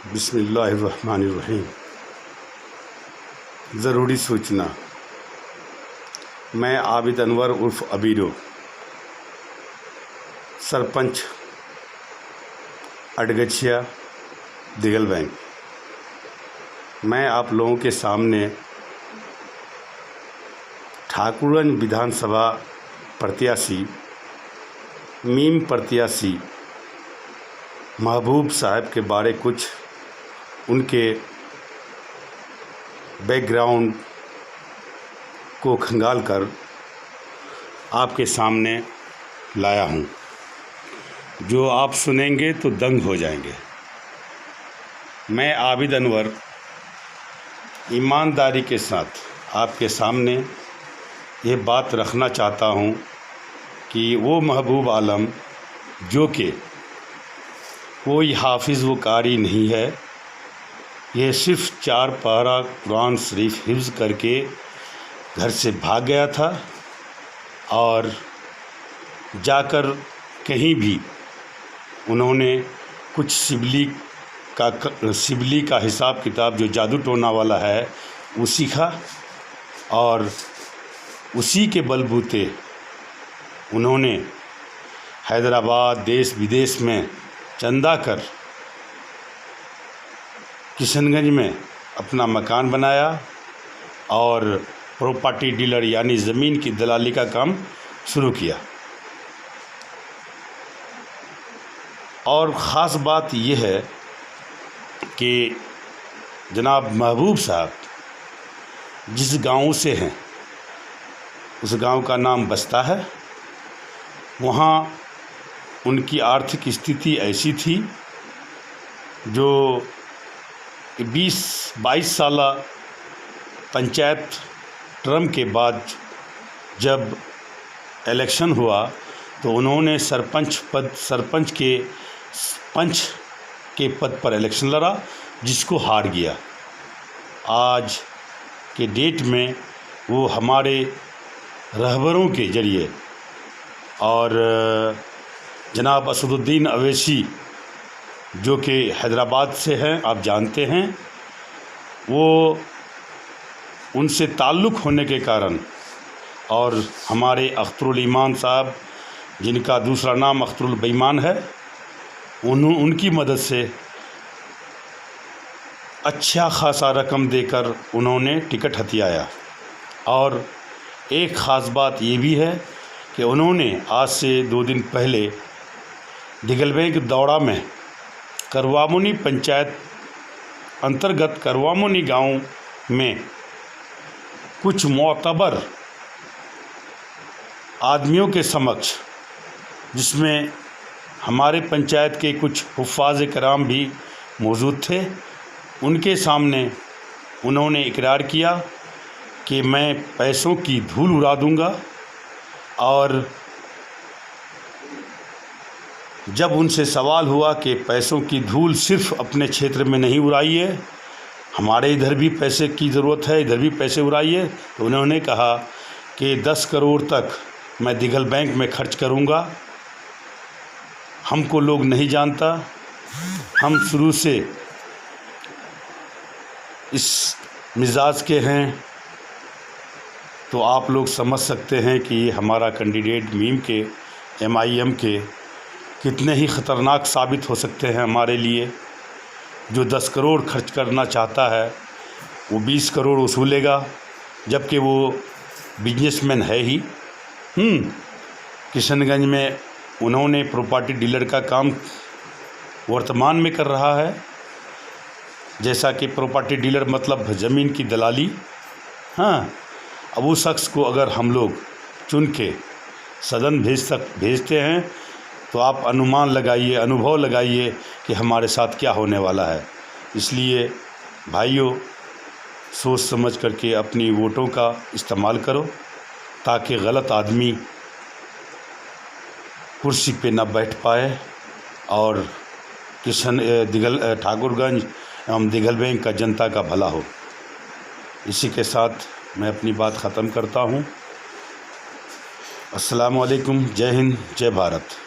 बिस्मिल्लाहिर्रहमानिर्रहीम। ज़रूरी सूचना। मैं आबिद अनवर उर्फ़ अबीरो, सरपंच अडगछिया दिगल बैंक, मैं आप लोगों के सामने ठाकुरगंज विधानसभा प्रत्याशी मीम प्रत्याशी महबूब साहब के बारे कुछ उनके बैकग्राउंड को खंगाल कर आपके सामने लाया हूँ, जो आप सुनेंगे तो दंग हो जाएंगे। मैं आबिद अनवर ईमानदारी के साथ आपके सामने ये बात रखना चाहता हूँ कि वो महबूब आलम जो कि कोई हाफिज़ व कारी नहीं है, ये सिर्फ़ 4 पारा कुरान शरीफ हिफ्ज़ करके घर से भाग गया था और जाकर कहीं भी उन्होंने कुछ सिबली का हिसाब किताब जो जादू टोना वाला है वो सीखा और उसी के बलबूते उन्होंने हैदराबाद देश विदेश में चंदा कर किशनगंज में अपना मकान बनाया और प्रॉपर्टी डीलर यानी ज़मीन की दलाली का काम शुरू किया। और ख़ास बात यह है कि जनाब महबूब साहब जिस गांव से हैं उस गांव का नाम बस्ता है। वहाँ उनकी आर्थिक स्थिति ऐसी थी जो 20-22 साल पंचायत टर्म के बाद जब इलेक्शन हुआ तो उन्होंने सरपंच के पद पर इलेक्शन लड़ा, जिसको हार गया। आज के डेट में वो हमारे रहबरों के ज़रिए और जनाब असदुद्दीन अवैसी जो कि हैदराबाद से हैं, आप जानते हैं, वो उनसे ताल्लुक़ होने के कारण और हमारे अख्तरुल ईमान साहब जिनका दूसरा नाम अख्तरुल बेईमान है, उनकी मदद से अच्छा खासा रकम देकर उन्होंने टिकट हथियाया। और एक ख़ास बात ये भी है कि उन्होंने आज से 2 दिन पहले दिगल बैंक दौड़ा में करवामुनी पंचायत अंतर्गत करवामुनी गांव में कुछ मोतबर आदमियों के समक्ष, जिसमें हमारे पंचायत के कुछ हुफ़ाज़ कराम भी मौजूद थे, उनके सामने उन्होंने इकरार किया कि मैं पैसों की धूल उड़ा दूंगा। और जब उनसे सवाल हुआ कि पैसों की धूल सिर्फ़ अपने क्षेत्र में नहीं उड़ाइए, हमारे इधर भी पैसे की ज़रूरत है, इधर भी पैसे उड़ाइए, तो उन्होंने कहा कि 10 करोड़ तक मैं दिगल बैंक में खर्च करूंगा। हमको लोग नहीं जानता, हम शुरू से इस मिजाज के हैं, तो आप लोग समझ सकते हैं कि ये हमारा कैंडिडेट मीम के MIM के कितने ही ख़तरनाक साबित हो सकते हैं हमारे लिए। जो 10 करोड़ खर्च करना चाहता है वो 20 करोड़ वसूलेगा, जबकि वो बिजनेसमैन है ही। किशनगंज में उन्होंने प्रॉपर्टी डीलर का काम वर्तमान में कर रहा है, जैसा कि प्रॉपर्टी डीलर मतलब ज़मीन की दलाली। अब उस शख्स को अगर हम लोग चुन के सदन भेजते हैं तो आप अनुमान लगाइए, अनुभव लगाइए कि हमारे साथ क्या होने वाला है। इसलिए भाइयों, सोच समझ करके अपनी वोटों का इस्तेमाल करो ताकि गलत आदमी कुर्सी पे न बैठ पाए और ठाकुरगंज एवं दिगल बैंक का जनता का भला हो। इसी के साथ मैं अपनी बात ख़त्म करता हूँ। अस्सलामु अलैकुम। जय हिंद, जय भारत।